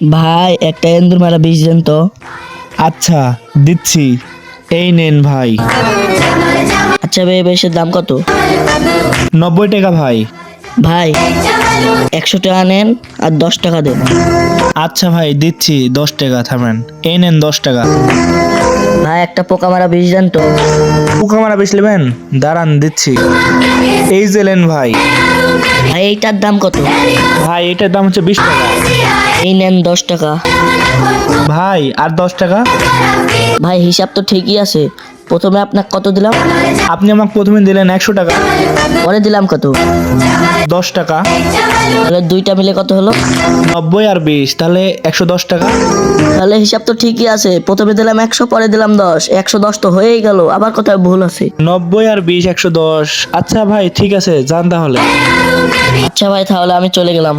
ভাই একটা এন্দুর মারা বিষ দেন তো। আচ্ছা দিচ্ছি, এই নেন ভাই। আচ্ছা ভাই বিষের দাম কত? 90 টাকা ভাই। ভাই 100 টাকা নেন আর 10 টাকা দেন। আচ্ছা ভাই দিচ্ছি 10 টাকা, থামেন, এই নেন 10 টাকা। ভাই একটা পোকা মারা বিষ দেন তো। পোকা মারা বেশ নেবেন, দাঁড়ান দিচ্ছি, এই যে নেন ভাই। ভাই এইটার দাম কত? ভাই এটার দাম হচ্ছে 20 টাকা। এই নেন 10 টাকা। ভাই আর 10 টাকা। ভাই হিসাব তো ঠিকই আছে, প্রথমে আপনাকে কত দিলাম, আপনি আমাকে প্রথমে দিলেন 100 টাকা, পরে দিলাম কত? 10 টাকা। তাহলে দুইটা মিলে কত হলো? 90 আর 20, তাহলে 110 টাকা। তাহলে হিসাব তো ঠিকই আছে, প্রথমে দিলাম 100 পরে দিলাম 10, 110 তো হয়েই গেল, আবার কোথায় ভুল আছে? 90 আর 20 110। আচ্ছা ভাই ঠিক আছে, যান তাহলে। আচ্ছা ভাই তাহলে আমি চলে গেলাম।